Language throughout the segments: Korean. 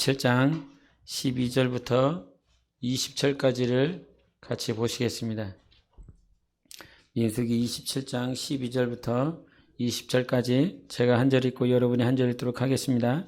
27장 12절부터 20절까지를 같이 보시겠습니다. 민수기 27장 12절부터 20절까지 제가 한 절 읽고 여러분이 한 절 읽도록 하겠습니다.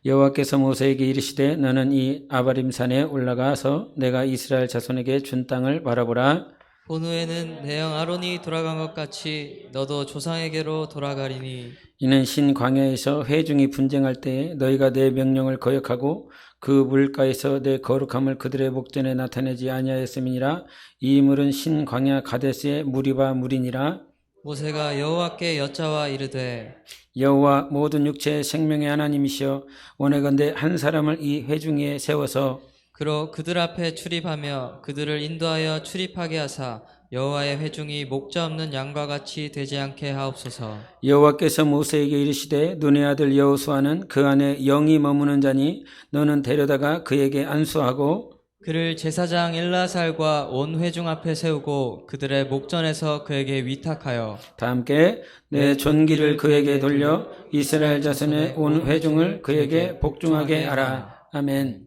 여호와께서 모세에게 이르시되 너는 이 아바림 산에 올라가서 내가 이스라엘 자손에게 준 땅을 바라보라. 본후에는 내 형 아론이 돌아간 것 같이 너도 조상에게로 돌아가리니 이는 신 광야에서 회중이 분쟁할 때에 너희가 내 명령을 거역하고 그 물가에서 내 거룩함을 그들의 목전에 나타내지 아니하였음이니라. 이 물은 신 광야 가데스의 무리바 물이니라. 모세가 여호와께 여짜와 이르되 여호와 모든 육체의 생명의 하나님이시여 원하건대 한 사람을 이 회중 위에 세워서 그로 그들 앞에 출입하며 그들을 인도하여 출입하게 하사 여호와의 회중이 목자 없는 양과 같이 되지 않게 하옵소서. 여호와께서 모세에게 이르시되 눈의 아들 여호수아는 그 안에 영이 머무는 자니 너는 데려다가 그에게 안수하고 그를 제사장 엘라살과 온 회중 앞에 세우고 그들의 목전에서 그에게 위탁하여 다 함께 내 존귀를 그에게 돌려 이스라엘 자손의 온 회중을 그에게 복종하게 하라. 아멘.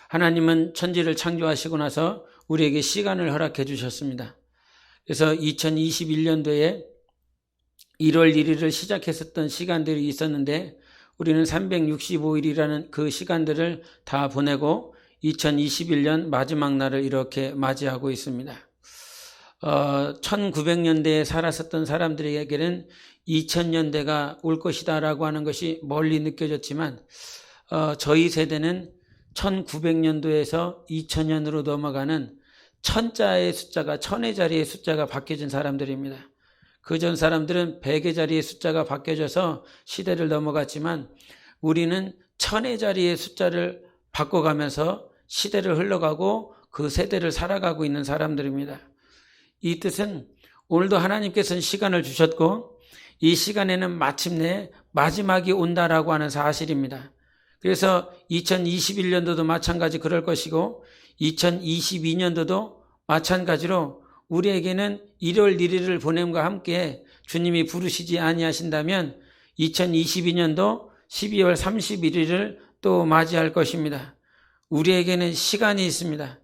하나님은 천지를 창조하시고 나서 우리에게 시간을 허락해 주셨습니다. 그래서 2021년도에 1월 1일을 시작했었던 시간들이 있었는데 우리는 365일이라는 그 시간들을 다 보내고 2021년 마지막 날을 이렇게 맞이하고 있습니다. 1900년대에 살았었던 사람들에게는 2000년대가 올 것이다라고 하는 것이 멀리 느껴졌지만 저희 세대는 1900년도에서 2000년으로 넘어가는 천자의 숫자가 천의 자리의 숫자가 바뀌어진 사람들입니다. 그전 사람들은 100의 자리의 숫자가 바뀌어져서 시대를 넘어갔지만 우리는 천의 자리의 숫자를 바꿔가면서 시대를 흘러가고 그 세대를 살아가고 있는 사람들입니다. 이 뜻은 오늘도 하나님께서는 시간을 주셨고 이 시간에는 마침내 마지막이 온다라고 하는 사실입니다. 그래서 2021년도도 마찬가지 그럴 것이고 2022년도도 마찬가지로 우리에게는 1월 1일을 보냄과 함께 주님이 부르시지 아니하신다면 2022년도 12월 31일을 또 맞이할 것입니다. 우리에게는 시간이 있습니다.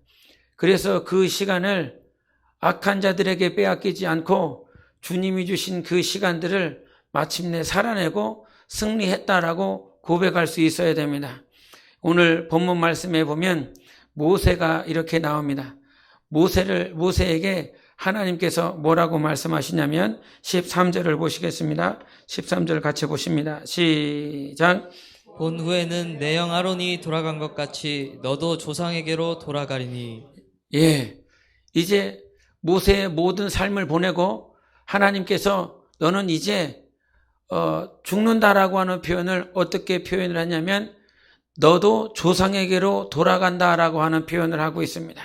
그래서 그 시간을 악한 자들에게 빼앗기지 않고 주님이 주신 그 시간들을 마침내 살아내고 승리했다라고 고백할 수 있어야 됩니다. 오늘 본문 말씀에 보면 모세가 이렇게 나옵니다. 모세에게 하나님께서 뭐라고 말씀하시냐면 13절을 보시겠습니다. 13절 같이 보십니다. 시작. 본후에는 내 형 아론이 돌아간 것 같이 너도 조상에게로 돌아가리니. 예, 이제 모세의 모든 삶을 보내고 하나님께서 너는 이제 죽는다라고 하는 표현을 어떻게 표현을 하냐면 너도 조상에게로 돌아간다라고 하는 표현을 하고 있습니다.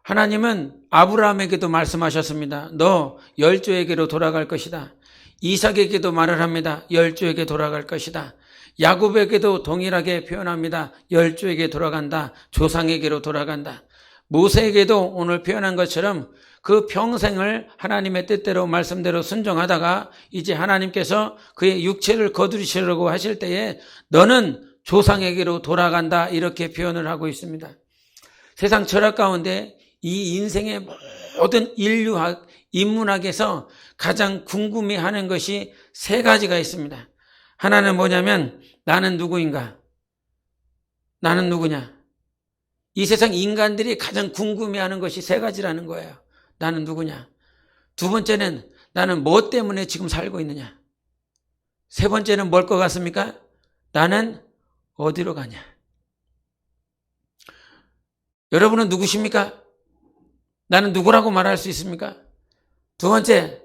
하나님은 아브라함에게도 말씀하셨습니다. 너 열조에게로 돌아갈 것이다. 이삭에게도 말을 합니다. 열조에게 돌아갈 것이다. 야곱에게도 동일하게 표현합니다. 열조에게 돌아간다. 조상에게로 돌아간다. 모세에게도 오늘 표현한 것처럼 그 평생을 하나님의 뜻대로 말씀대로 순종하다가 이제 하나님께서 그의 육체를 거두시려고 하실 때에 너는 조상에게로 돌아간다 이렇게 표현을 하고 있습니다. 세상 철학 가운데 이 인생의 모든 인류학, 인문학에서 가장 궁금해하는 것이 세 가지가 있습니다. 하나는 뭐냐면 나는 누구인가? 나는 누구냐? 이 세상 인간들이 가장 궁금해하는 것이 세 가지라는 거예요. 나는 누구냐? 두 번째는 나는 뭐 때문에 지금 살고 있느냐? 세 번째는 뭘 것 같습니까? 나는 어디로 가냐? 여러분은 누구십니까? 나는 누구라고 말할 수 있습니까? 두 번째,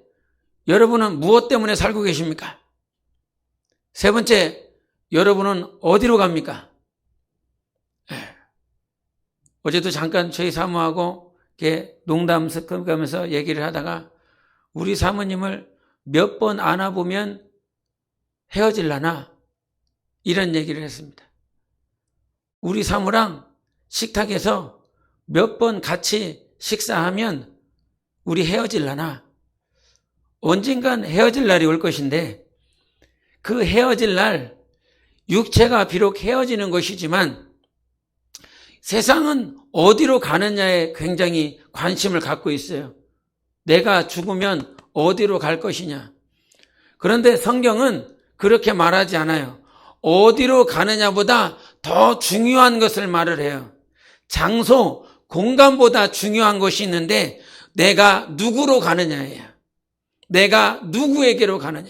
여러분은 무엇 때문에 살고 계십니까? 세 번째, 여러분은 어디로 갑니까? 어제도 잠깐 저희 사모하고 이렇게 농담 섞으면서 얘기를 하다가 우리 사모님을 몇 번 안아보면 헤어질라나 이런 얘기를 했습니다. 우리 사모랑 식탁에서 몇 번 같이 식사하면 우리 헤어질라나 언젠간 헤어질 날이 올 것인데 그 헤어질 날 육체가 비록 헤어지는 것이지만 세상은 어디로 가느냐에 굉장히 관심을 갖고 있어요. 내가 죽으면 어디로 갈 것이냐. 그런데 성경은 그렇게 말하지 않아요. 어디로 가느냐보다 더 중요한 것을 말을 해요. 장소, 공간보다 중요한 것이 있는데 내가 누구로 가느냐예요. 내가 누구에게로 가느냐.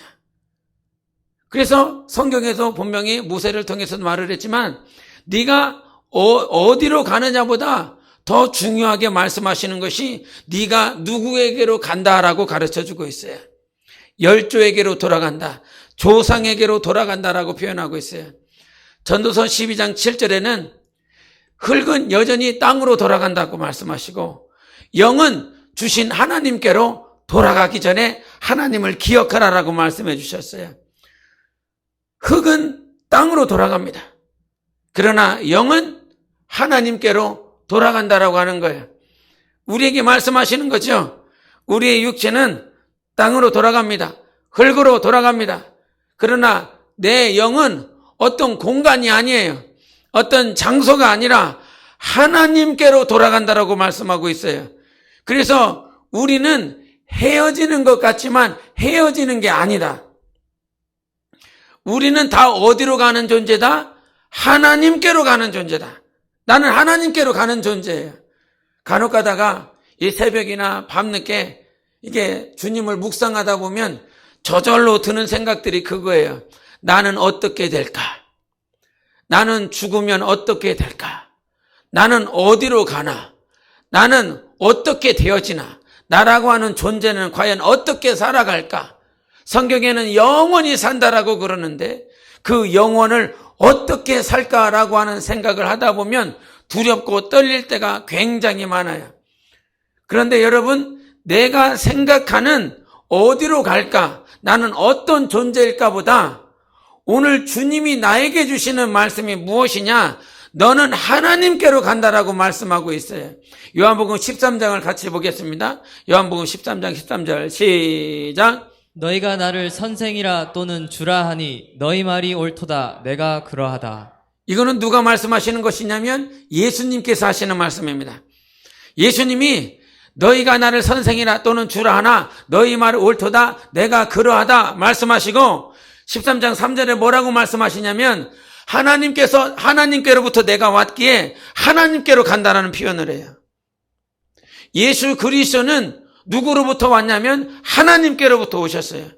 그래서 성경에서 분명히 모세를 통해서 말을 했지만 네가 어디로 가느냐보다 더 중요하게 말씀하시는 것이 네가 누구에게로 간다라고 가르쳐주고 있어요. 열조에게로 돌아간다. 조상에게로 돌아간다라고 표현하고 있어요. 전도서 12장 7절에는 흙은 여전히 땅으로 돌아간다고 말씀하시고 영은 주신 하나님께로 돌아가기 전에 하나님을 기억하라라고 말씀해 주셨어요. 흙은 땅으로 돌아갑니다. 그러나 영은 하나님께로 돌아간다라고 하는 거예요. 우리에게 말씀하시는 거죠. 우리의 육체는 땅으로 돌아갑니다. 흙으로 돌아갑니다. 그러나 내 영은 어떤 공간이 아니에요. 어떤 장소가 아니라 하나님께로 돌아간다라고 말씀하고 있어요. 그래서 우리는 헤어지는 것 같지만 헤어지는 게 아니다. 우리는 다 어디로 가는 존재다? 하나님께로 가는 존재다. 나는 하나님께로 가는 존재예요. 간혹 가다가 이 새벽이나 밤늦게 이게 주님을 묵상하다 보면 저절로 드는 생각들이 그거예요. 나는 어떻게 될까? 나는 죽으면 어떻게 될까? 나는 어디로 가나? 나는 어떻게 되어지나? 나라고 하는 존재는 과연 어떻게 살아갈까? 성경에는 영원히 산다라고 그러는데 그 영혼을 어떻게 살까라고 하는 생각을 하다 보면 두렵고 떨릴 때가 굉장히 많아요. 그런데 여러분, 내가 생각하는 어디로 갈까? 나는 어떤 존재일까 보다 오늘 주님이 나에게 주시는 말씀이 무엇이냐? 너는 하나님께로 간다라고 말씀하고 있어요. 요한복음 13장을 같이 보겠습니다. 요한복음 13장 13절 시작. 너희가 나를 선생이라 또는 주라 하니 너희 말이 옳도다. 내가 그러하다. 이거는 누가 말씀하시는 것이냐면 예수님께서 하시는 말씀입니다. 예수님이 너희가 나를 선생이라 또는 주라 하나 너희 말이 옳도다. 내가 그러하다 말씀하시고 13장 3절에 뭐라고 말씀하시냐면 하나님께로부터 내가 왔기에 하나님께로 간다라는 표현을 해요. 예수 그리스도는 누구로부터 왔냐면 하나님께로부터 오셨어요.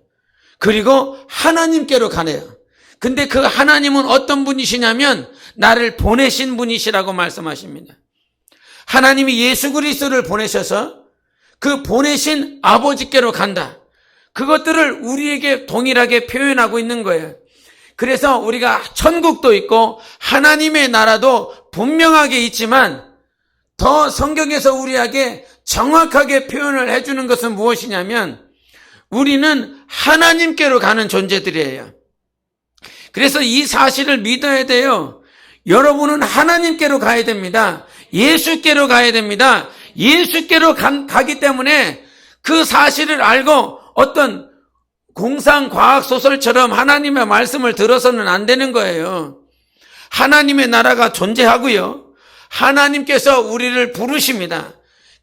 그리고 하나님께로 가네요. 근데 그 하나님은 어떤 분이시냐면 나를 보내신 분이시라고 말씀하십니다. 하나님이 예수 그리스도를 보내셔서 그 보내신 아버지께로 간다. 그것들을 우리에게 동일하게 표현하고 있는 거예요. 그래서 우리가 천국도 있고 하나님의 나라도 분명하게 있지만 더 성경에서 우리에게 정확하게 표현을 해주는 것은 무엇이냐면 우리는 하나님께로 가는 존재들이에요. 그래서 이 사실을 믿어야 돼요. 여러분은 하나님께로 가야 됩니다. 예수께로 가야 됩니다. 예수께로 가기 때문에 그 사실을 알고 어떤 공상과학소설처럼 하나님의 말씀을 들어서는 안 되는 거예요. 하나님의 나라가 존재하고요. 하나님께서 우리를 부르십니다.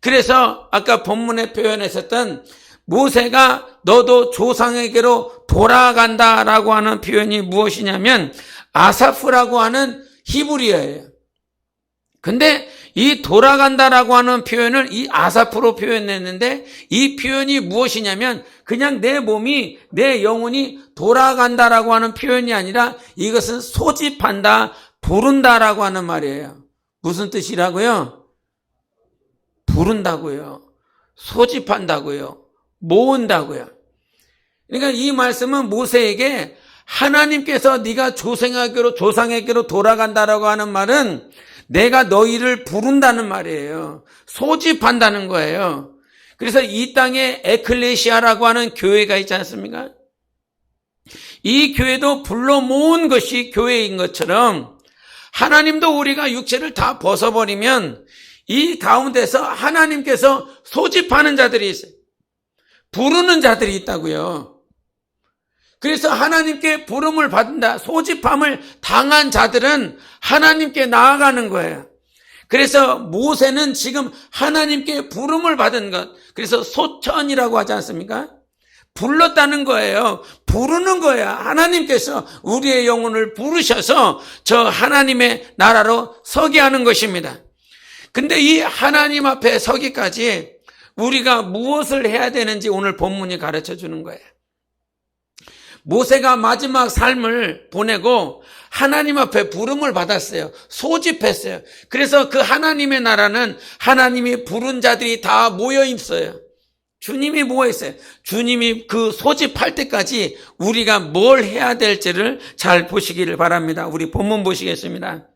그래서 아까 본문에 표현했었던 모세가 너도 조상에게로 돌아간다라고 하는 표현이 무엇이냐면 아사프라고 하는 히브리어예요. 근데 이 돌아간다라고 하는 표현을 이 아사프로 표현했는데 이 표현이 무엇이냐면 그냥 내 몸이 내 영혼이 돌아간다라고 하는 표현이 아니라 이것은 소집한다, 부른다라고 하는 말이에요. 무슨 뜻이라고요? 부른다고요. 소집한다고요. 모은다고요. 그러니까 이 말씀은 모세에게 하나님께서 네가 조상에게로 돌아간다라고 하는 말은 내가 너희를 부른다는 말이에요. 소집한다는 거예요. 그래서 이 땅에 에클레시아라고 하는 교회가 있지 않습니까? 이 교회도 불러 모은 것이 교회인 것처럼 하나님도 우리가 육체를 다 벗어버리면 이 가운데서 하나님께서 소집하는 자들이 있어요. 부르는 자들이 있다고요. 그래서 하나님께 부름을 받는다. 소집함을 당한 자들은 하나님께 나아가는 거예요. 그래서 모세는 지금 하나님께 부름을 받은 것, 그래서 소천이라고 하지 않습니까? 불렀다는 거예요. 부르는 거야. 하나님께서 우리의 영혼을 부르셔서 저 하나님의 나라로 서게 하는 것입니다. 근데 이 하나님 앞에 서기까지 우리가 무엇을 해야 되는지 오늘 본문이 가르쳐 주는 거예요. 모세가 마지막 삶을 보내고 하나님 앞에 부름을 받았어요. 소집했어요. 그래서 그 하나님의 나라는 하나님이 부른 자들이 다 모여 있어요. 주님이 모여 있어요. 주님이 그 소집할 때까지 우리가 뭘 해야 될지를 잘 보시기를 바랍니다. 우리 본문 보시겠습니다.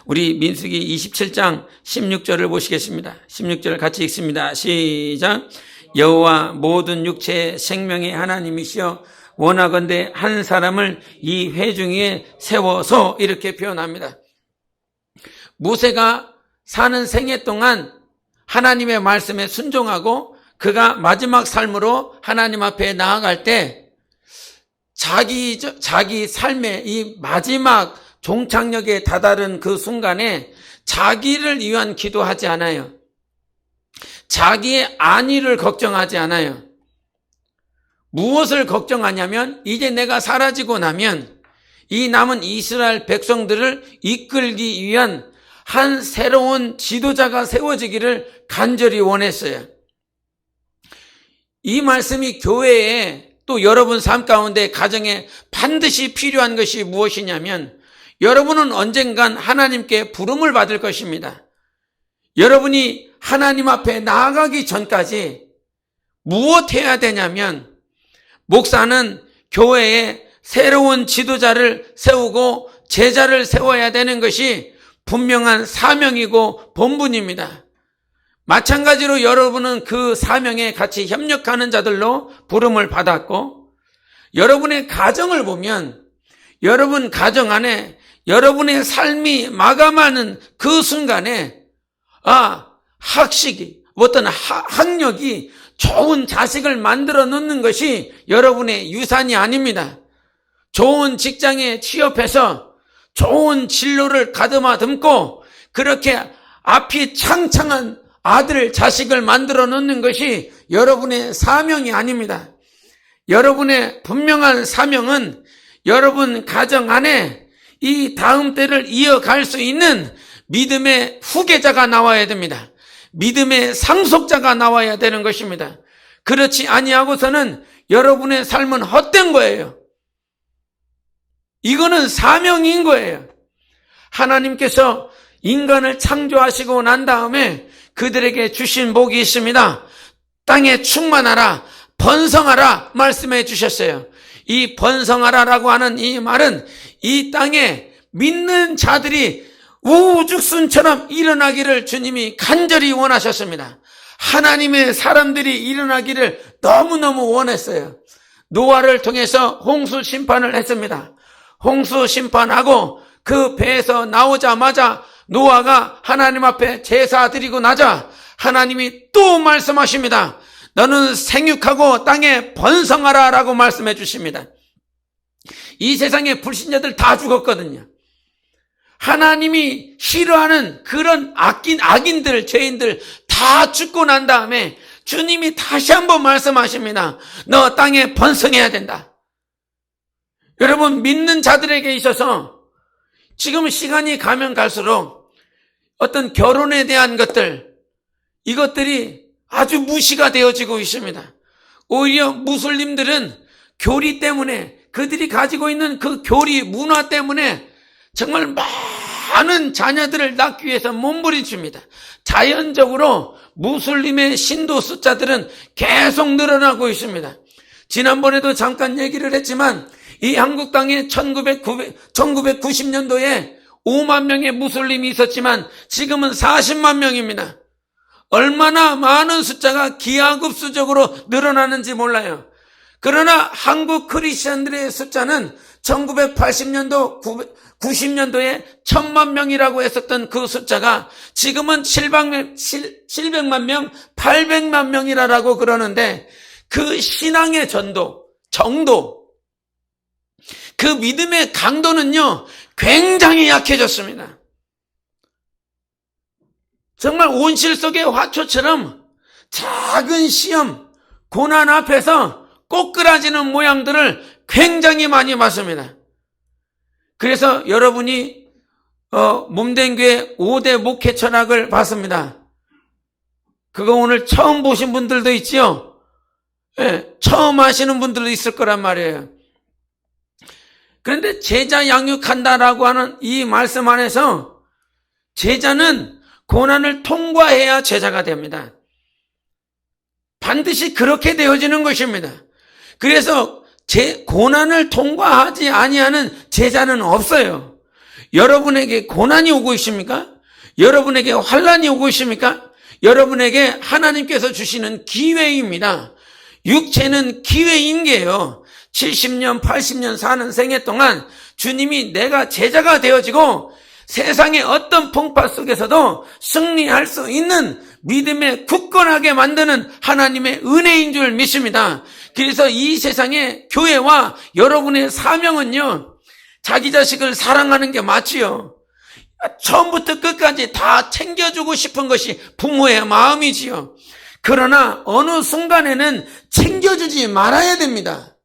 우리 민수기 27장 16절을 보시겠습니다. 16절 같이 읽습니다. 시작. 여호와 모든 육체의 생명의 하나님이시여 원하건대 한 사람을 이 회중위에 세워서, 이렇게 표현합니다. 모세가 사는 생애 동안 하나님의 말씀에 순종하고 그가 마지막 삶으로 하나님 앞에 나아갈 때 자기 삶의 이 마지막 종착역에 다다른 그 순간에 자기를 위한 기도하지 않아요. 자기의 안위를 걱정하지 않아요. 무엇을 걱정하냐면 이제 내가 사라지고 나면 이 남은 이스라엘 백성들을 이끌기 위한 한 새로운 지도자가 세워지기를 간절히 원했어요. 이 말씀이 교회에 또 여러분 삶 가운데 가정에 반드시 필요한 것이 무엇이냐면 여러분은 언젠간 하나님께 부름을 받을 것입니다. 여러분이 하나님 앞에 나아가기 전까지 무엇 해야 되냐면 목사는 교회에 새로운 지도자를 세우고 제자를 세워야 되는 것이 분명한 사명이고 본분입니다. 마찬가지로 여러분은 그 사명에 같이 협력하는 자들로 부름을 받았고, 여러분의 가정을 보면 여러분 가정 안에 여러분의 삶이 마감하는 그 순간에 학식이, 어떤 학력이 좋은 자식을 만들어 놓는 것이 여러분의 유산이 아닙니다. 좋은 직장에 취업해서 좋은 진로를 가다듬고 그렇게 앞이 창창한 아들, 자식을 만들어 놓는 것이 여러분의 사명이 아닙니다. 여러분의 분명한 사명은 여러분 가정 안에 이 다음 때를 이어갈 수 있는 믿음의 후계자가 나와야 됩니다. 믿음의 상속자가 나와야 되는 것입니다. 그렇지 아니하고서는 여러분의 삶은 헛된 거예요. 이거는 사명인 거예요. 하나님께서 인간을 창조하시고 난 다음에 그들에게 주신 복이 있습니다. 땅에 충만하라, 번성하라 말씀해 주셨어요. 이 번성하라라고 하는 이 말은 이 땅에 믿는 자들이 우죽순처럼 일어나기를 주님이 간절히 원하셨습니다. 하나님의 사람들이 일어나기를 너무너무 원했어요. 노아를 통해서 홍수 심판을 했습니다. 홍수 심판하고 그 배에서 나오자마자 노아가 하나님 앞에 제사 드리고 나자 하나님이 또 말씀하십니다. 너는 생육하고 땅에 번성하라 라고 말씀해 주십니다. 이 세상에 불신자들 다 죽었거든요. 하나님이 싫어하는 그런 악인들, 죄인들 다 죽고 난 다음에 주님이 다시 한번 말씀하십니다. 너 땅에 번성해야 된다. 여러분, 믿는 자들에게 있어서 지금 시간이 가면 갈수록 어떤 결혼에 대한 것들, 이것들이 아주 무시가 되어지고 있습니다. 오히려 무슬림들은 교리 때문에, 그들이 가지고 있는 그 교리 문화 때문에 정말 많은 자녀들을 낳기 위해서 몸부림칩니다. 자연적으로 무슬림의 신도 숫자들은 계속 늘어나고 있습니다. 지난번에도 잠깐 얘기를 했지만 이 한국 땅에 1990년도에 5만 명의 무슬림이 있었지만 지금은 40만 명입니다. 얼마나 많은 숫자가 기하급수적으로 늘어나는지 몰라요. 그러나 한국 크리스천들의 숫자는 1980년도, 90년도에 1000만 명이라고 했었던 그 숫자가 지금은 700만 명, 800만 명이라고 그러는데 그 신앙의 전도, 정도, 그 믿음의 강도는요, 굉장히 약해졌습니다. 정말 온실 속의 화초처럼 작은 시험, 고난 앞에서 꼬꾸라지는 모양들을 굉장히 많이 봤습니다. 그래서 여러분이 몸된 교회 5대 목회 철학을 봤습니다. 그거 오늘 처음 보신 분들도 있지요? 예, 처음 하시는 분들도 있을 거란 말이에요. 그런데 제자 양육한다라고 하는 이 말씀 안에서 제자는 고난을 통과해야 제자가 됩니다. 반드시 그렇게 되어지는 것입니다. 그래서 고난을 통과하지 아니하는 제자는 없어요. 여러분에게 고난이 오고 있습니까? 여러분에게 환난이 오고 있습니까? 여러분에게 하나님께서 주시는 기회입니다. 육체는 기회인 게요. 70년, 80년 사는 생애 동안 주님이 내가 제자가 되어지고 세상의 어떤 풍파 속에서도 승리할 수 있는 믿음에 굳건하게 만드는 하나님의 은혜인 줄 믿습니다. 그래서 이 세상의 교회와 여러분의 사명은요, 자기 자식을 사랑하는 게 맞지요. 처음부터 끝까지 다 챙겨주고 싶은 것이 부모의 마음이지요. 그러나 어느 순간에는 챙겨주지 말아야 됩니다.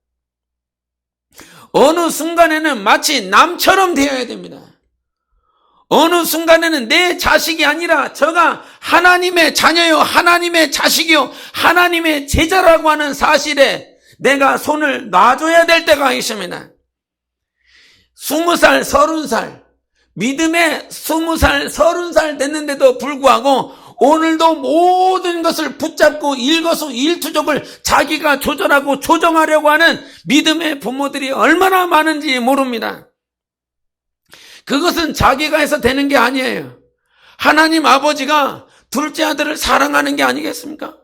어느 순간에는 마치 남처럼 되어야 됩니다. 어느 순간에는 내 자식이 아니라 저가 하나님의 자녀요, 하나님의 자식이요, 하나님의 제자라고 하는 사실에 내가 손을 놔줘야 될 때가 있습니다. 20살, 30살, 믿음에 20살, 30살 됐는데도 불구하고 오늘도 모든 것을 붙잡고 일거수일투족을 자기가 조절하고 조정하려고 하는 믿음의 부모들이 얼마나 많은지 모릅니다. 그것은 자기가 해서 되는 게 아니에요. 하나님 아버지가 둘째 아들을 사랑하는 게 아니겠습니까?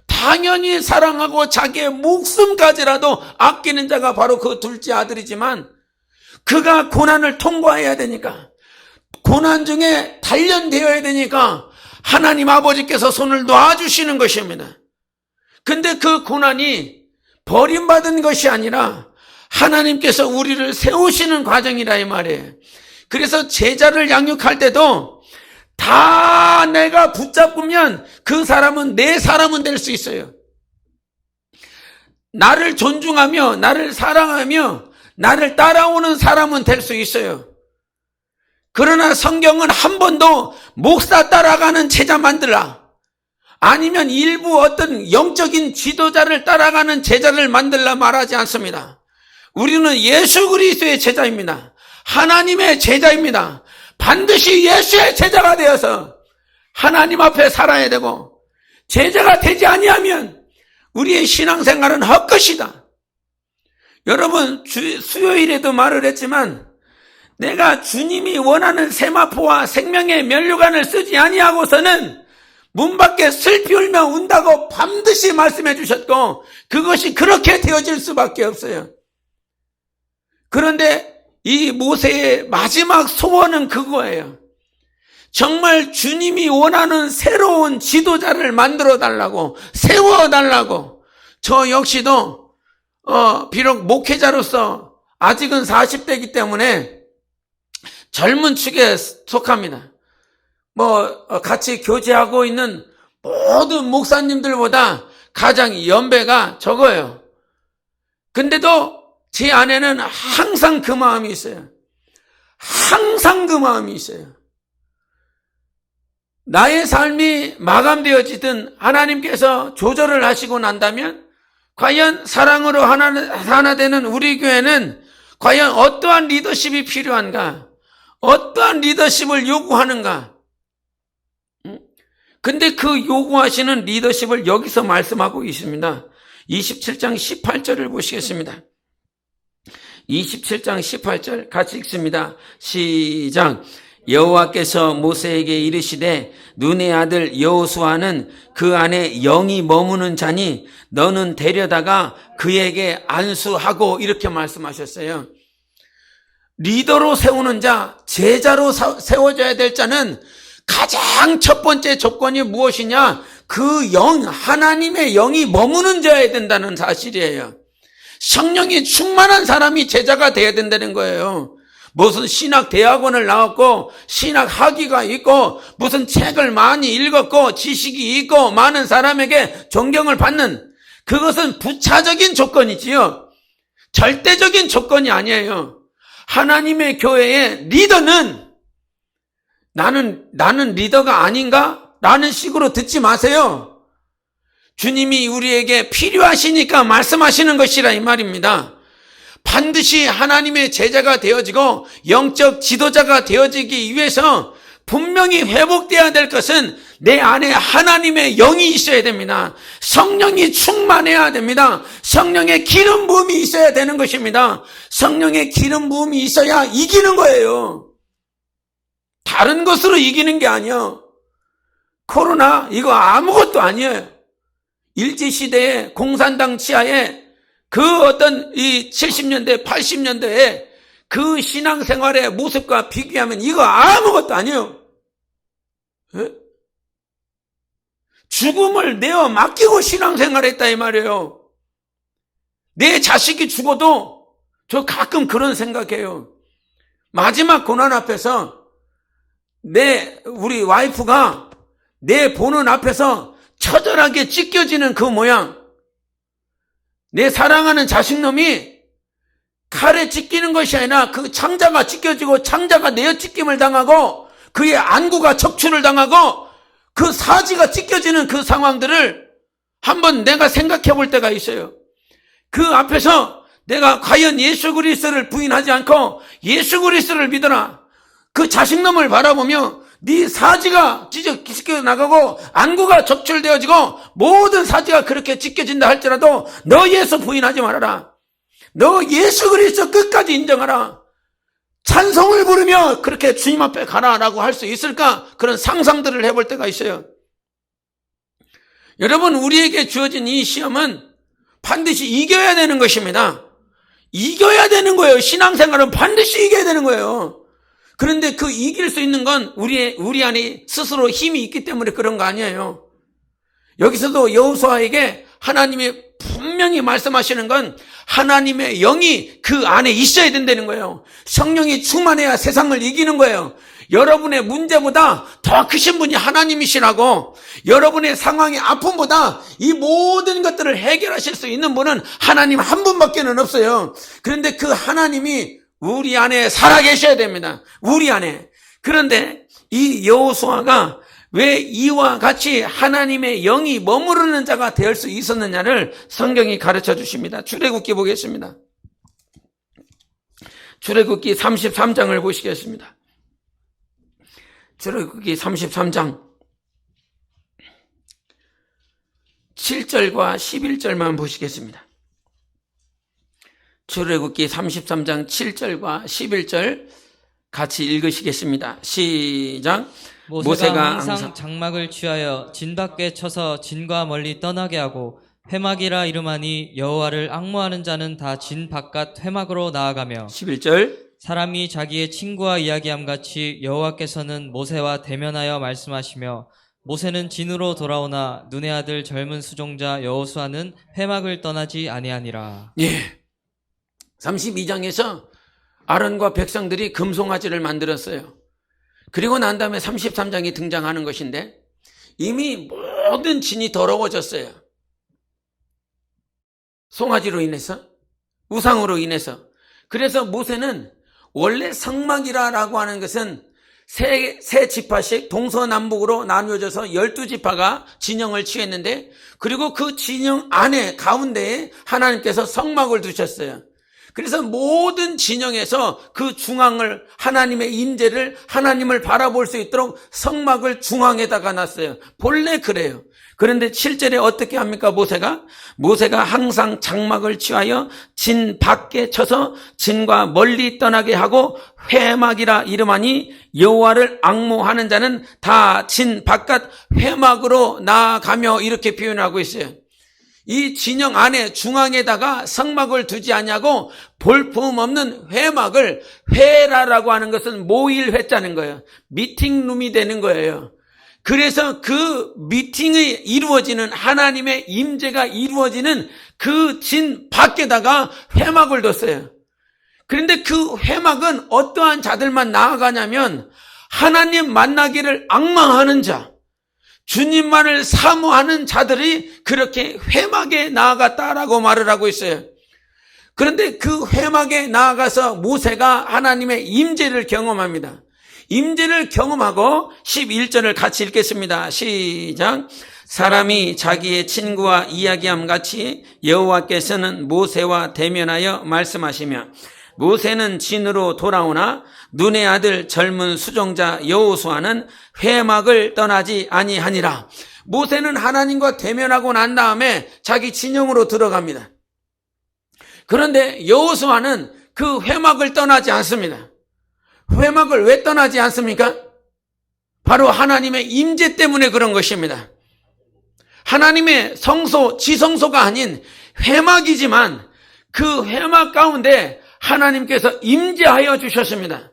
당연히 사랑하고 자기의 목숨까지라도 아끼는 자가 바로 그 둘째 아들이지만 그가 고난을 통과해야 되니까, 고난 중에 단련되어야 되니까 하나님 아버지께서 손을 놔주시는 것입니다. 근데 그 고난이 버림받은 것이 아니라 하나님께서 우리를 세우시는 과정이라 이 말이에요. 그래서 제자를 양육할 때도 다 내가 붙잡으면 그 사람은 내 사람은 될 수 있어요. 나를 존중하며 나를 사랑하며 나를 따라오는 사람은 될 수 있어요. 그러나 성경은 한 번도 목사 따라가는 제자 만들라, 아니면 일부 어떤 영적인 지도자를 따라가는 제자를 만들라 말하지 않습니다. 우리는 예수 그리스도의 제자입니다. 하나님의 제자입니다. 반드시 예수의 제자가 되어서 하나님 앞에 살아야 되고, 제자가 되지 아니하면 우리의 신앙생활은 헛것이다. 여러분, 수요일에도 말을 했지만 내가 주님이 원하는 세마포와 생명의 면류관을 쓰지 아니하고서는 문 밖에 슬피 울며 운다고 반드시 말씀해 주셨고, 그것이 그렇게 되어질 수밖에 없어요. 그런데 이 모세의 마지막 소원은 그거예요. 정말 주님이 원하는 새로운 지도자를 만들어 달라고, 세워 달라고. 저 역시도 비록 목회자로서 아직은 40대이기 때문에 젊은 축에 속합니다. 같이 교제하고 있는 모든 목사님들보다 가장 연배가 적어요. 근데도 제 안에는 항상 그 마음이 있어요. 항상 그 마음이 있어요. 나의 삶이 마감되어지든 하나님께서 조절을 하시고 난다면 과연 사랑으로 하나 되는 우리 교회는 과연 어떠한 리더십이 필요한가? 어떠한 리더십을 요구하는가? 근데 그 요구하시는 리더십을 여기서 말씀하고 있습니다. 27장 18절을 보시겠습니다. 27장 18절 같이 읽습니다. 시작. 여호와께서 모세에게 이르시되 눈의 아들 여호수아는 그 안에 영이 머무는 자니 너는 데려다가 그에게 안수하고, 이렇게 말씀하셨어요. 리더로 세우는 자, 제자로 세워져야 될 자는 가장 첫 번째 조건이 무엇이냐? 그 영, 하나님의 영이 머무는 자여야 된다는 사실이에요. 성령이 충만한 사람이 제자가 돼야 된다는 거예요. 무슨 신학 대학원을 나왔고 신학 학위가 있고 무슨 책을 많이 읽었고 지식이 있고 많은 사람에게 존경을 받는, 그것은 부차적인 조건이지요. 절대적인 조건이 아니에요. 하나님의 교회의 리더는 나는 리더가 아닌가? 라는 식으로 듣지 마세요. 주님이 우리에게 필요하시니까 말씀하시는 것이라 이 말입니다. 반드시 하나님의 제자가 되어지고 영적 지도자가 되어지기 위해서 분명히 회복되어야 될 것은 내 안에 하나님의 영이 있어야 됩니다. 성령이 충만해야 됩니다. 성령의 기름 부음이 있어야 되는 것입니다. 성령의 기름 부음이 있어야 이기는 거예요. 다른 것으로 이기는 게 아니에요. 코로나 이거 아무것도 아니에요. 일제시대에 공산당 치하에 그 어떤 이 70년대 80년대에 그 신앙생활의 모습과 비교하면 이거 아무것도 아니에요. 에? 죽음을 내어 맡기고 신앙생활했다 이 말이에요. 내 자식이 죽어도 저 가끔 그런 생각해요. 마지막 고난 앞에서 우리 와이프가 내 보는 앞에서 처절하게 찢겨지는 그 모양, 내 사랑하는 자식놈이 칼에 찢기는 것이 아니라 그 창자가 찢겨지고 창자가 내어 찢김을 당하고 그의 안구가 척추를 당하고 그 사지가 찢겨지는 그 상황들을 한번 내가 생각해 볼 때가 있어요. 그 앞에서 내가 과연 예수 그리스도를 부인하지 않고 예수 그리스도를 믿어라, 그 자식놈을 바라보며 네 사지가 찢겨 나가고 안구가 적출되어지고 모든 사지가 그렇게 찢겨진다 할지라도 너 예수 부인하지 말아라. 너 예수 그리스도 끝까지 인정하라. 찬송을 부르며 그렇게 주님 앞에 가라라고 할 수 있을까? 그런 상상들을 해볼 때가 있어요. 여러분, 우리에게 주어진 이 시험은 반드시 이겨야 되는 것입니다. 이겨야 되는 거예요. 신앙생활은 반드시 이겨야 되는 거예요. 그런데 그 이길 수 있는 건 우리 안에 스스로 힘이 있기 때문에 그런 거 아니에요. 여기서도 여호수아에게 하나님이 분명히 말씀하시는 건 하나님의 영이 그 안에 있어야 된다는 거예요. 성령이 충만해야 세상을 이기는 거예요. 여러분의 문제보다 더 크신 분이 하나님이시라고, 여러분의 상황의 아픔보다 이 모든 것들을 해결하실 수 있는 분은 하나님 한 분밖에는 없어요. 그런데 그 하나님이 우리 안에 살아계셔야 됩니다. 우리 안에. 그런데 이 여호수아가 왜 이와 같이 하나님의 영이 머무르는 자가 될 수 있었느냐를 성경이 가르쳐 주십니다. 출애굽기 보겠습니다. 출애굽기 33장을 보시겠습니다. 출애굽기 33장 7절과 11절만 보시겠습니다. 출애굽기 33장 7절과 11절 같이 읽으시겠습니다. 시작. 모세가 항상 장막을 취하여 진 밖에 쳐서 진과 멀리 떠나게 하고 회막이라 이름하니 여호와를 앙모하는 자는 다 진 바깥 회막으로 나아가며 11절. 사람이 자기의 친구와 이야기함 같이 여호와께서는 모세와 대면하여 말씀하시며 모세는 진으로 돌아오나 눈의 아들 젊은 수종자 여호수아는 회막을 떠나지 아니하니라. 예. 32장에서 아론과 백성들이 금송아지를 만들었어요. 그리고 난 다음에 33장이 등장하는 것인데 이미 모든 진이 더러워졌어요. 송아지로 인해서, 우상으로 인해서. 그래서 모세는 원래 성막이라고 하는 것은 세 지파씩 동서남북으로 나누어져서 12지파가 진영을 취했는데, 그리고 그 진영 안에 가운데에 하나님께서 성막을 두셨어요. 그래서 모든 진영에서 그 중앙을, 하나님의 임재를, 하나님을 바라볼 수 있도록 성막을 중앙에다가 놨어요. 본래 그래요. 그런데 7절에 어떻게 합니까? 모세가 항상 장막을 취하여 진 밖에 쳐서 진과 멀리 떠나게 하고 회막이라 이름하니 여호와를 앙모하는 자는 다 진 바깥 회막으로 나아가며, 이렇게 표현하고 있어요. 이 진영 안에 중앙에다가 성막을 두지 않냐고 볼품 없는 회막을, 회라라고 하는 것은 모일 회자는 거예요. 미팅룸이 되는 거예요. 그래서 그 미팅이 이루어지는 하나님의 임재가 이루어지는 그 진 밖에다가 회막을 뒀어요. 그런데 그 회막은 어떠한 자들만 나아가냐면 하나님 만나기를 앙망하는 자, 주님만을 사모하는 자들이 그렇게 회막에 나아갔다라고 말을 하고 있어요. 그런데 그 회막에 나아가서 모세가 하나님의 임재를 경험합니다. 임재를 경험하고 11절을 같이 읽겠습니다. 시작. 사람이 자기의 친구와 이야기함 같이 여호와께서는 모세와 대면하여 말씀하시며 모세는 진으로 돌아오나 눈의 아들 젊은 수종자 여호수아는 회막을 떠나지 아니하니라. 모세는 하나님과 대면하고 난 다음에 자기 진영으로 들어갑니다. 그런데 여호수아는 그 회막을 떠나지 않습니다. 회막을 왜 떠나지 않습니까? 바로 하나님의 임재 때문에 그런 것입니다. 하나님의 성소, 지성소가 아닌 회막이지만 그 회막 가운데 하나님께서 임재하여 주셨습니다.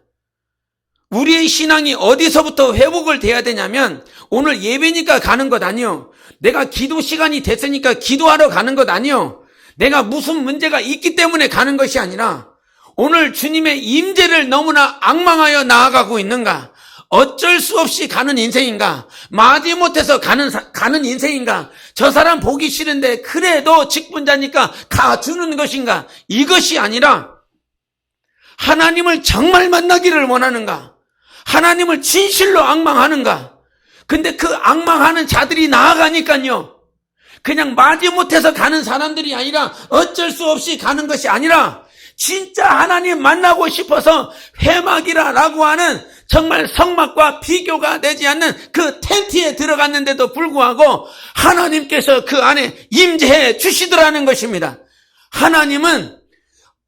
우리의 신앙이 어디서부터 회복을 돼야 되냐면 오늘 예배니까 가는 것 아니요. 내가 기도 시간이 됐으니까 기도하러 가는 것 아니요. 내가 무슨 문제가 있기 때문에 가는 것이 아니라 오늘 주님의 임재를 너무나 앙망하여 나아가고 있는가? 어쩔 수 없이 가는 인생인가? 마지못해서 가는 인생인가? 저 사람 보기 싫은데 그래도 직분자니까 가주는 것인가? 이것이 아니라 하나님을 정말 만나기를 원하는가? 하나님을 진실로 앙망하는가? 근데 그 앙망하는 자들이 나아가니까요. 그냥 마지못해서 가는 사람들이 아니라 어쩔 수 없이 가는 것이 아니라 진짜 하나님 만나고 싶어서 회막이라고 하는 정말 성막과 비교가 되지 않는 그 텐트에 들어갔는데도 불구하고 하나님께서 그 안에 임재해 주시더라는 것입니다. 하나님은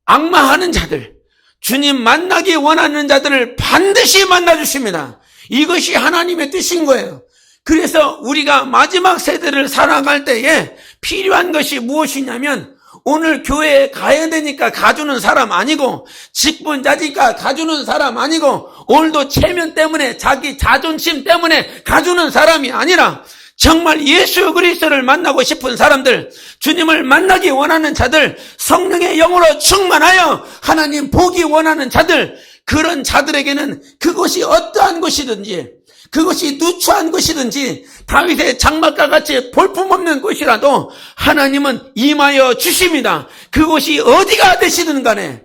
앙망하는 자들, 주님 만나기 원하는 자들을 반드시 만나주십니다. 이것이 하나님의 뜻인 거예요. 그래서 우리가 마지막 세대를 살아갈 때에 필요한 것이 무엇이냐면 오늘 교회에 가야 되니까 가주는 사람 아니고 직분자니까 가주는 사람 아니고 오늘도 체면 때문에 자기 자존심 때문에 가주는 사람이 아니라 정말 예수 그리스도를 만나고 싶은 사람들, 주님을 만나기 원하는 자들, 성령의 영으로 충만하여 하나님 보기 원하는 자들, 그런 자들에게는 그것이 어떠한 것이든지 그것이 누추한 것이든지 다윗의 장막과 같이 볼품없는 곳이라도 하나님은 임하여 주십니다. 그곳이 어디가 되시든 간에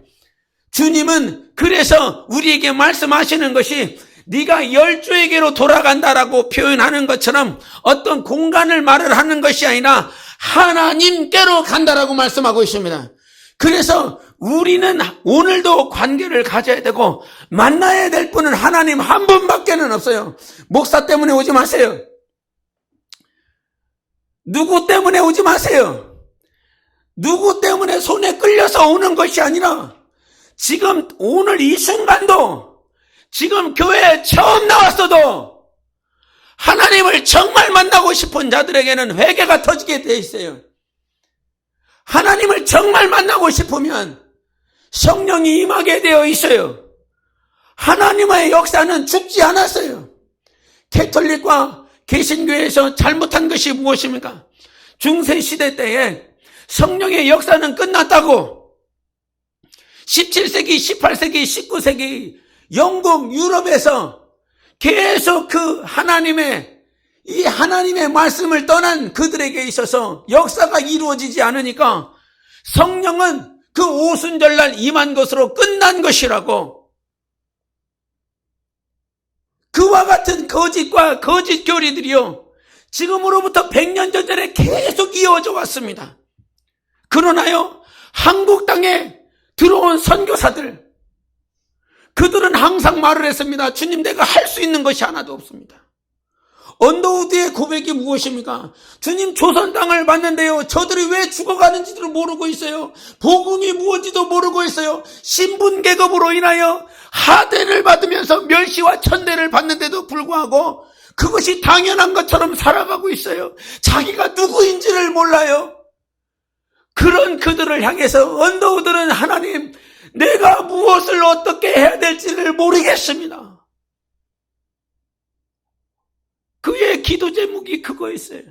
주님은 그래서 우리에게 말씀하시는 것이 네가 열조에게로 돌아간다라고 표현하는 것처럼 어떤 공간을 말을 하는 것이 아니라 하나님께로 간다라고 말씀하고 있습니다. 그래서 우리는 오늘도 관계를 가져야 되고 만나야 될 분은 하나님 한 분밖에는 없어요. 목사 때문에 오지 마세요. 누구 때문에 오지 마세요. 누구 때문에 손에 끌려서 오는 것이 아니라 지금 오늘 이 순간도 지금 교회에 처음 나왔어도 하나님을 정말 만나고 싶은 자들에게는 회개가 터지게 돼 있어요. 하나님을 정말 만나고 싶으면 성령이 임하게 되어 있어요. 하나님의 역사는 죽지 않았어요. 캐톨릭과 개신교에서 잘못한 것이 무엇입니까? 중세시대 때에 성령의 역사는 끝났다고 17세기, 18세기, 19세기 영국, 유럽에서 계속 그 하나님의 말씀을 떠난 그들에게 있어서 역사가 이루어지지 않으니까 성령은 그 오순절날 임한 것으로 끝난 것이라고 그와 같은 거짓과 거짓 교리들이요 지금으로부터 100년 전에 계속 이어져 왔습니다. 그러나요 한국 땅에 들어온 선교사들 그들은 항상 말을 했습니다. 주님 내가 할 수 있는 것이 하나도 없습니다. 언더우드의 고백이 무엇입니까? 주님 조선 땅을 봤는데요. 저들이 왜 죽어가는지도 모르고 있어요. 복음이 무엇인지도 모르고 있어요. 신분 계급으로 인하여 하대를 받으면서 멸시와 천대를 받는데도 불구하고 그것이 당연한 것처럼 살아가고 있어요. 자기가 누구인지를 몰라요. 그런 그들을 향해서 언더우드는 하나님 내가 무엇을 어떻게 해야 될지를 모르겠습니다. 그의 기도 제목이 그거였어요.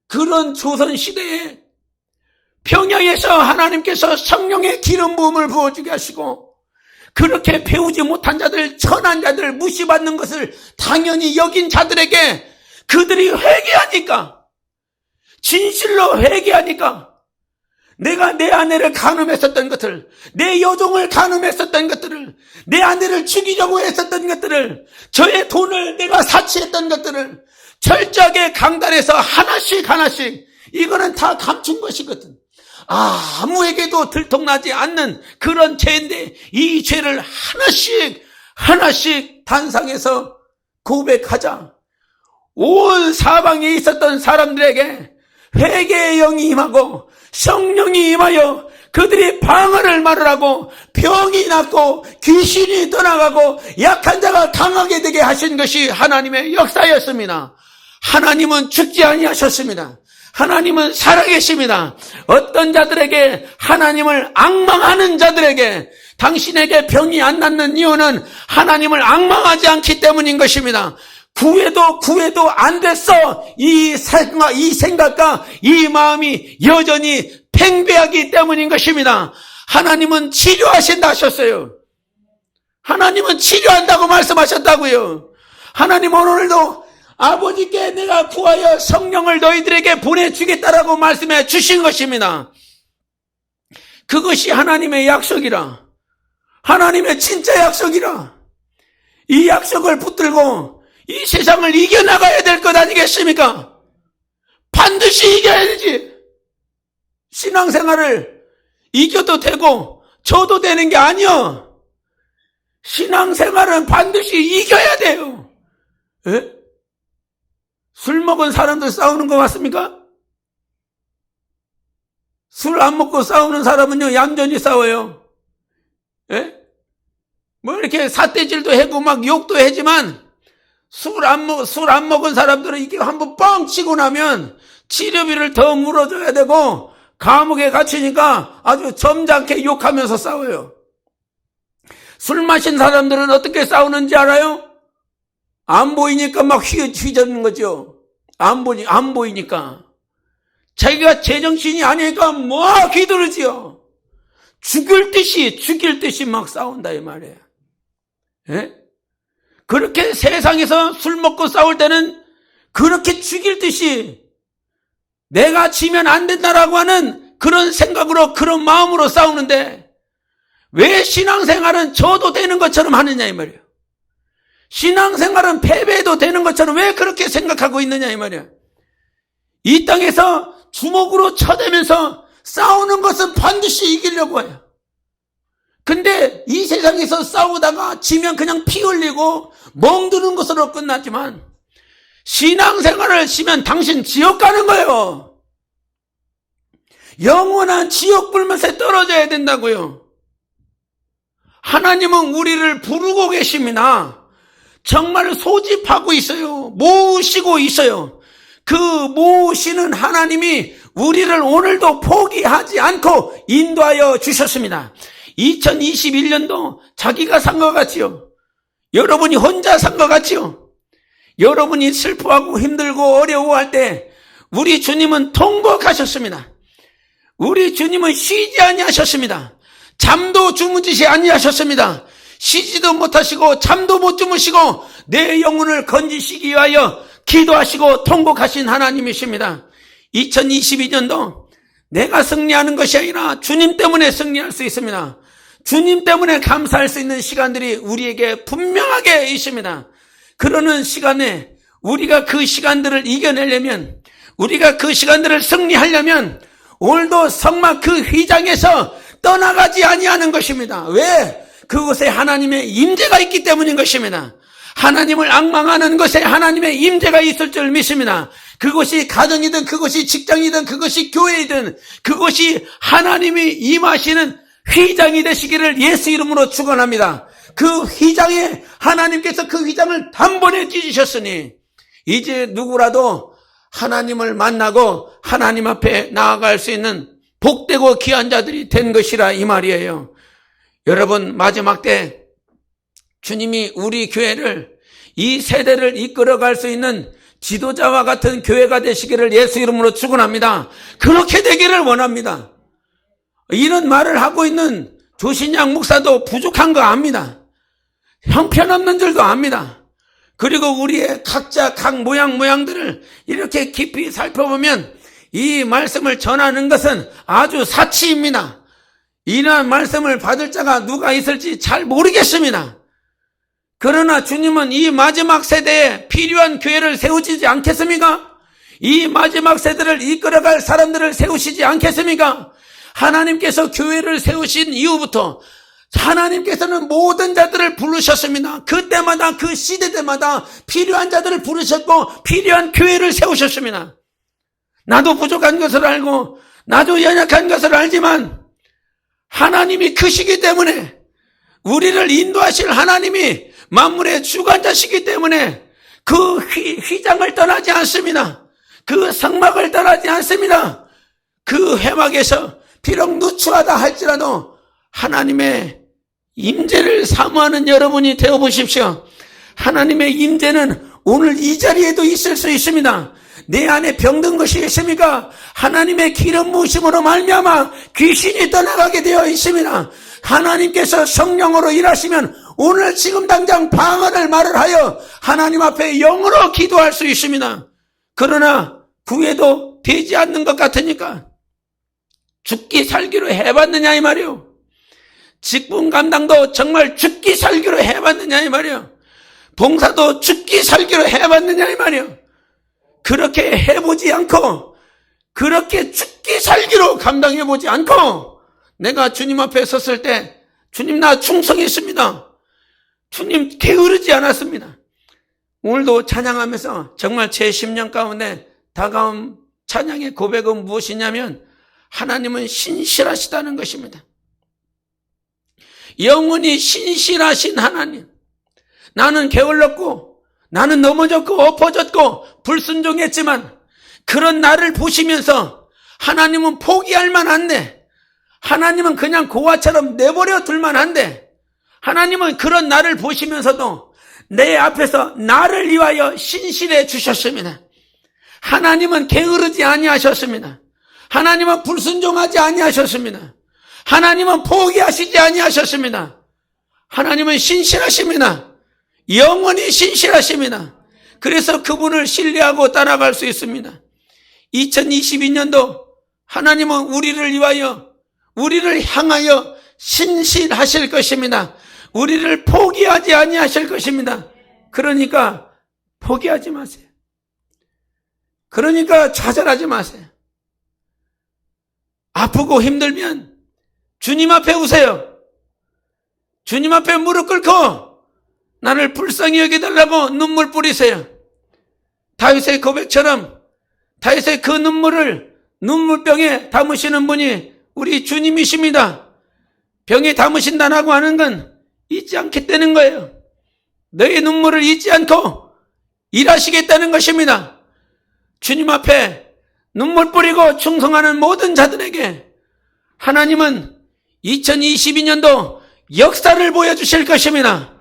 그런 조선시대에 평야에서 하나님께서 성령의 기름 부음을 부어주게 하시고, 그렇게 배우지 못한 자들, 천한 자들, 무시받는 것을 당연히 여긴 자들에게 그들이 회개하니까, 진실로 회개하니까, 내가 내 아내를 간음했었던 것들, 내 여종을 간음했었던 것들을, 내 아내를 죽이려고 했었던 것들을, 저의 돈을 내가 사치했던 것들을 철저하게 강단해서 하나씩 하나씩, 이거는 다 감춘 것이거든. 아무에게도 들통나지 않는 그런 죄인데, 이 죄를 하나씩 하나씩 단상에서 고백하자. 온 사방에 있었던 사람들에게 회개의 영이 임하고 성령이 임하여 그들이 방언을 말하고 병이 낫고 귀신이 떠나가고 약한 자가 강하게 되게 하신 것이 하나님의 역사였습니다. 하나님은 죽지 아니하셨습니다. 하나님은 살아계십니다. 어떤 자들에게, 하나님을 앙망하는 자들에게 당신에게 병이 안 낫는 이유는 하나님을 앙망하지 않기 때문인 것입니다. 구해도 안 됐어. 이 생각과 이 마음이 여전히 팽배하기 때문인 것입니다. 하나님은 치료하신다 하셨어요. 하나님은 치료한다고 말씀하셨다고요. 하나님은 오늘도 아버지께 내가 구하여 성령을 너희들에게 보내주겠다라고 말씀해 주신 것입니다. 그것이 하나님의 약속이라. 하나님의 진짜 약속이라. 이 약속을 붙들고 이 세상을 이겨나가야 될 것 아니겠습니까? 반드시 이겨야 되지. 신앙생활을 이겨도 되고 져도 되는 게 아니야. 신앙생활은 반드시 이겨야 돼요. 에? 술 먹은 사람들 싸우는 거 맞습니까? 술 안 먹고 싸우는 사람은요, 얌전히 싸워요. 예? 뭐 이렇게 삿대질도 하고 막 욕도 하지만, 술 안 먹은 사람들은 이게 한번 뻥 치고 나면 치료비를 더 물어줘야 되고, 감옥에 갇히니까 아주 점잖게 욕하면서 싸워요. 술 마신 사람들은 어떻게 싸우는지 알아요? 안 보이니까 막 휘젓는 거죠. 안 보이니까. 자기가 제정신이 아니니까 막 휘두르지요. 죽일 듯이 막 싸운다, 이 말이에요. 예? 그렇게 세상에서 술 먹고 싸울 때는 그렇게 죽일 듯이 내가 지면 안 된다라고 하는 그런 생각으로, 그런 마음으로 싸우는데, 왜 신앙생활은 져도 되는 것처럼 하느냐, 이 말이에요. 신앙생활은 패배해도 되는 것처럼 왜 그렇게 생각하고 있느냐, 이 말이야. 이 땅에서 주먹으로 쳐대면서 싸우는 것은 반드시 이기려고 해요. 근데 이 세상에서 싸우다가 지면 그냥 피 흘리고 멍드는 것으로 끝나지만, 신앙생활을 하시면 당신 지옥 가는 거예요. 영원한 지옥 불못에 떨어져야 된다고요. 하나님은 우리를 부르고 계십니다. 정말 소집하고 있어요. 모으시고 있어요. 그 모으시는 하나님이 우리를 오늘도 포기하지 않고 인도하여 주셨습니다. 2021년도 자기가 산 것 같지요. 여러분이 혼자 산 것 같지요. 여러분이 슬퍼하고 힘들고 어려워할 때 우리 주님은 통곡하셨습니다. 우리 주님은 쉬지 아니하셨습니다. 잠도 주무시지 아니하셨습니다. 쉬지도 못하시고 잠도 못 주무시고 내 영혼을 건지시기 위하여 기도하시고 통곡하신 하나님이십니다. 2022년도 내가 승리하는 것이 아니라 주님 때문에 승리할 수 있습니다. 주님 때문에 감사할 수 있는 시간들이 우리에게 분명하게 있습니다. 그러는 시간에 우리가 그 시간들을 이겨내려면, 우리가 그 시간들을 승리하려면 오늘도 성막 그 휘장에서 떠나가지 아니하는 것입니다. 왜? 그곳에 하나님의 임재가 있기 때문인 것입니다. 하나님을 앙망하는 것에 하나님의 임재가 있을 줄 믿습니다. 그것이 가정이든 그것이 직장이든 그것이 교회이든 그것이 하나님이 임하시는 휘장이 되시기를 예수 이름으로 축원합니다. 그 휘장에 하나님께서 그 휘장을 단번에 찢으셨으니 이제 누구라도 하나님을 만나고 하나님 앞에 나아갈 수 있는 복되고 귀한 자들이 된 것이라 이 말이에요. 여러분, 마지막 때 주님이 우리 교회를 이 세대를 이끌어갈 수 있는 지도자와 같은 교회가 되시기를 예수 이름으로 축원합니다. 그렇게 되기를 원합니다. 이런 말을 하고 있는 조신양 목사도 부족한 거 압니다. 형편없는 줄도 압니다. 그리고 우리의 각자 각 모양들을 이렇게 깊이 살펴보면 이 말씀을 전하는 것은 아주 사치입니다. 이러한 말씀을 받을 자가 누가 있을지 잘 모르겠습니다. 그러나 주님은 이 마지막 세대에 필요한 교회를 세우시지 않겠습니까? 이 마지막 세대를 이끌어갈 사람들을 세우시지 않겠습니까? 하나님께서 교회를 세우신 이후부터 하나님께서는 모든 자들을 부르셨습니다. 그때마다 그 시대때마다 필요한 자들을 부르셨고 필요한 교회를 세우셨습니다. 나도 부족한 것을 알고 나도 연약한 것을 알지만 하나님이 크시기 때문에 우리를 인도하실 하나님이 만물의 주관자시기 때문에 그 휘장을 떠나지 않습니다. 그 성막을 떠나지 않습니다. 그 회막에서 비록 누추하다 할지라도 하나님의 임재를 사모하는 여러분이 되어보십시오. 하나님의 임재는 오늘 이 자리에도 있을 수 있습니다. 내 안에 병든 것이 있습니까? 하나님의 기름 부으심으로 말미암아 귀신이 떠나가게 되어 있습니다. 하나님께서 성령으로 일하시면 오늘 지금 당장 방언을 말을 하여 하나님 앞에 영으로 기도할 수 있습니다. 그러나 구해도 되지 않는 것 같으니까 죽기 살기로 해봤느냐 이 말이요. 직분 감당도 정말 죽기 살기로 해봤느냐 이 말이요. 봉사도 죽기 살기로 해봤느냐 이 말이요. 그렇게 해보지 않고 그렇게 죽기 살기로 감당해보지 않고 내가 주님 앞에 섰을 때 주님 나 충성했습니다. 주님 게으르지 않았습니다. 오늘도 찬양하면서 정말 제 심령 가운데 다가온 찬양의 고백은 무엇이냐면 하나님은 신실하시다는 것입니다. 영원히 신실하신 하나님. 나는 게을렀고 나는 넘어졌고 엎어졌고 불순종했지만 그런 나를 보시면서 하나님은 포기할 만한데 하나님은 그냥 고아처럼 내버려 둘 만한데 하나님은 그런 나를 보시면서도 내 앞에서 나를 위하여 신실해 주셨습니다. 하나님은 게으르지 아니하셨습니다. 하나님은 불순종하지 아니하셨습니다. 하나님은 포기하시지 아니하셨습니다. 하나님은 신실하십니다. 영원히 신실하십니다. 그래서 그분을 신뢰하고 따라갈 수 있습니다. 2022년도 하나님은 우리를 위하여 우리를 향하여 신실하실 것입니다. 우리를 포기하지 아니하실 것입니다. 그러니까 포기하지 마세요. 그러니까 좌절하지 마세요. 아프고 힘들면 주님 앞에 오세요. 주님 앞에 무릎 꿇고 나를 불쌍히 여기달라고 눈물 뿌리세요. 다윗의 고백처럼 다윗의 그 눈물을 눈물병에 담으시는 분이 우리 주님이십니다. 병에 담으신다라고 하는 건 잊지 않겠다는 거예요. 너의 눈물을 잊지 않고 일하시겠다는 것입니다. 주님 앞에 눈물 뿌리고 충성하는 모든 자들에게 하나님은 2022년도 역사를 보여주실 것입니다.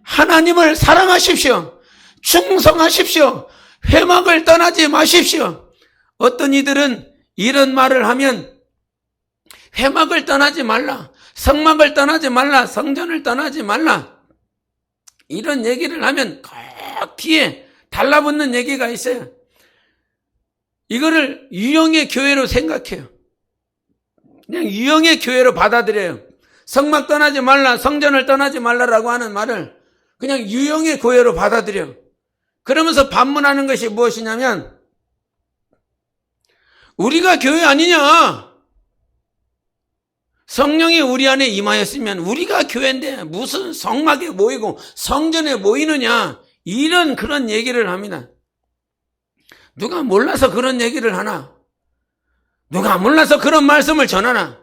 하나님을 사랑하십시오. 충성하십시오. 회막을 떠나지 마십시오. 어떤 이들은 이런 말을 하면 회막을 떠나지 말라, 성막을 떠나지 말라, 성전을 떠나지 말라 이런 얘기를 하면 꼭 뒤에 달라붙는 얘기가 있어요. 이거를 유형의 교회로 생각해요. 그냥 유형의 교회로 받아들여요. 성막 떠나지 말라, 성전을 떠나지 말라라고 하는 말을 그냥 유형의 교회로 받아들여. 그러면서 반문하는 것이 무엇이냐면 우리가 교회 아니냐? 성령이 우리 안에 임하였으면 우리가 교회인데 무슨 성막에 모이고 성전에 모이느냐? 이런 그런 얘기를 합니다. 누가 몰라서 그런 얘기를 하나? 누가 몰라서 그런 말씀을 전하나?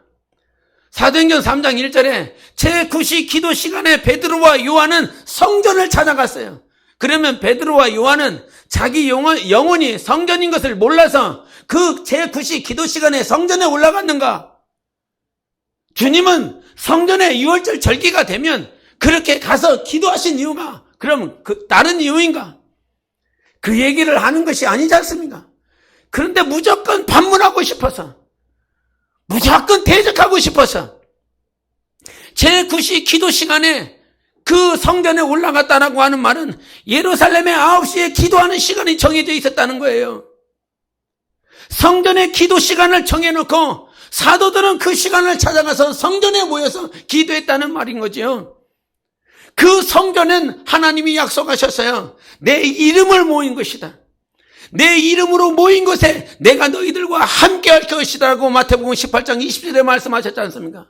사도행전 3장 1절에 제9시 기도 시간에 베드로와 요한은 성전을 찾아갔어요. 그러면 베드로와 요한은 자기 영혼이 성전인 것을 몰라서 그 제9시 기도 시간에 성전에 올라갔는가? 주님은 성전에 6월절 절기가 되면 그렇게 가서 기도하신 이유가 그럼 다른 이유인가? 그 얘기를 하는 것이 아니지 않습니까? 그런데 무조건 반문하고 싶어서, 무조건 대적하고 싶어서 제9시 기도 시간에 그 성전에 올라갔다라고 하는 말은 예루살렘에 9시에 기도하는 시간이 정해져 있었다는 거예요. 성전의 기도 시간을 정해놓고 사도들은 그 시간을 찾아가서 성전에 모여서 기도했다는 말인 거죠. 그 성전은 하나님이 약속하셨어요. 내 이름을 모인 것이다. 내 이름으로 모인 곳에 내가 너희들과 함께 할 것이다 라고 마태복음 18장 20절에 말씀하셨지 않습니까?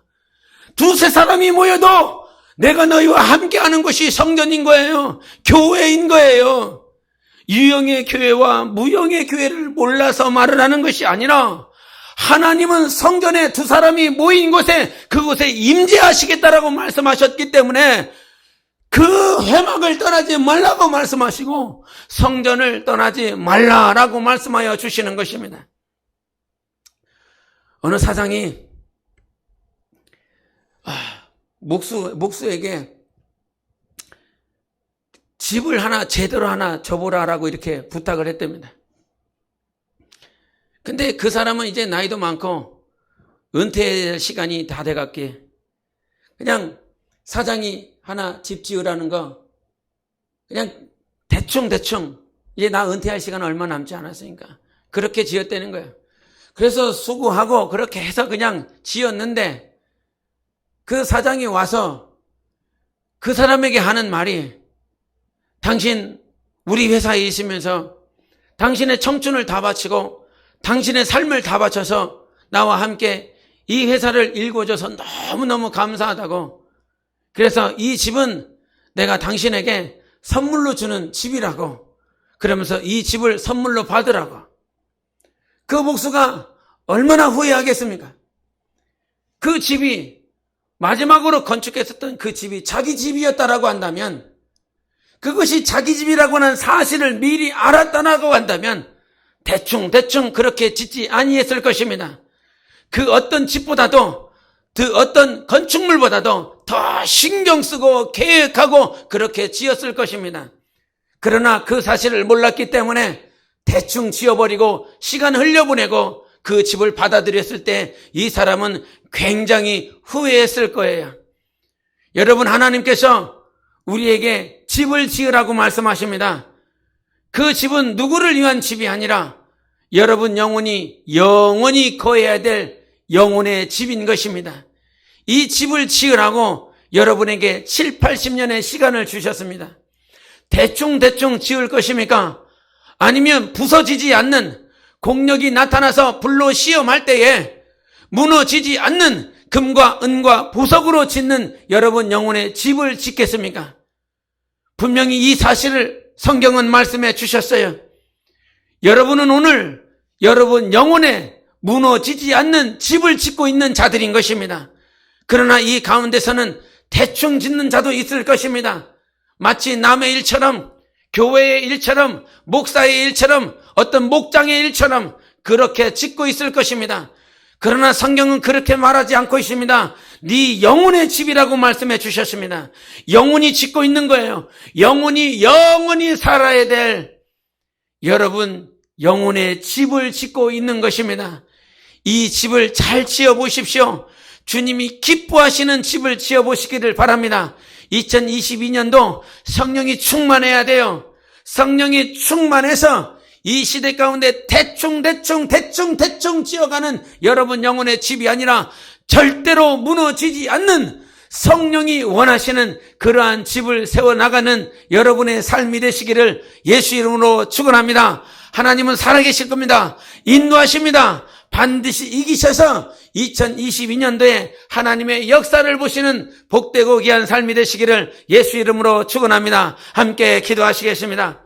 두세 사람이 모여도 내가 너희와 함께 하는 것이 성전인 거예요. 교회인 거예요. 유형의 교회와 무형의 교회를 몰라서 말을 하는 것이 아니라 하나님은 성전에 두 사람이 모인 곳에 그곳에 임재하시겠다라고 말씀하셨기 때문에 그 회막을 떠나지 말라고 말씀하시고 성전을 떠나지 말라라고 말씀하여 주시는 것입니다. 어느 사장이 목수에게 집을 하나 제대로 하나 줘보라라고 이렇게 부탁을 했답니다. 근데 그 사람은 이제 나이도 많고 은퇴할 시간이 다 돼갔기에 그냥 사장이 하나 집 지으라는 거 그냥 대충 이제 나 은퇴할 시간 얼마 남지 않았으니까 그렇게 지었다는 거예요. 그래서 수고하고 그렇게 해서 그냥 지었는데 그 사장이 와서 그 사람에게 하는 말이 당신 우리 회사에 있으면서 당신의 청춘을 다 바치고 당신의 삶을 다 바쳐서 나와 함께 이 회사를 일궈줘서 너무너무 감사하다고 그래서 이 집은 내가 당신에게 선물로 주는 집이라고 그러면서 이 집을 선물로 받으라고 그 목수가 얼마나 후회하겠습니까? 그 집이 마지막으로 건축했었던 그 집이 자기 집이었다라고 한다면 그것이 자기 집이라고 하는 사실을 미리 알았다라고 한다면 대충 그렇게 짓지 아니했을 것입니다. 그 어떤 집보다도 그 어떤 건축물보다도 더 신경 쓰고 계획하고 그렇게 지었을 것입니다. 그러나 그 사실을 몰랐기 때문에 대충 지어버리고 시간 흘려보내고 그 집을 받아들였을 때 이 사람은 굉장히 후회했을 거예요. 여러분 하나님께서 우리에게 집을 지으라고 말씀하십니다. 그 집은 누구를 위한 집이 아니라 여러분 영혼이 거해야 될 영혼의 집인 것입니다. 이 집을 지으라고 여러분에게 7, 80년의 시간을 주셨습니다. 대충 지을 것입니까? 아니면 부서지지 않는 공력이 나타나서 불로 시험할 때에 무너지지 않는 금과 은과 보석으로 짓는 여러분 영혼의 집을 짓겠습니까? 분명히 이 사실을 성경은 말씀해 주셨어요. 여러분은 오늘 여러분 영혼에 무너지지 않는 집을 짓고 있는 자들인 것입니다. 그러나 이 가운데서는 대충 짓는 자도 있을 것입니다. 마치 남의 일처럼 교회의 일처럼 목사의 일처럼 어떤 목장의 일처럼 그렇게 짓고 있을 것입니다. 그러나 성경은 그렇게 말하지 않고 있습니다. 네 영혼의 집이라고 말씀해 주셨습니다. 영혼이 짓고 있는 거예요. 영혼이 살아야 될 여러분 영혼의 집을 짓고 있는 것입니다. 이 집을 잘 지어보십시오. 주님이 기뻐하시는 집을 지어보시기를 바랍니다. 2022년도 성령이 충만해야 돼요. 성령이 충만해서 이 시대 가운데 대충 지어가는 여러분 영혼의 집이 아니라 절대로 무너지지 않는 성령이 원하시는 그러한 집을 세워나가는 여러분의 삶이 되시기를 예수 이름으로 축원합니다. 하나님은 살아계실 겁니다. 인도하십니다. 반드시 이기셔서 2022년도에 하나님의 역사를 보시는 복되고 귀한 삶이 되시기를 예수 이름으로 축원합니다. 함께 기도하시겠습니다.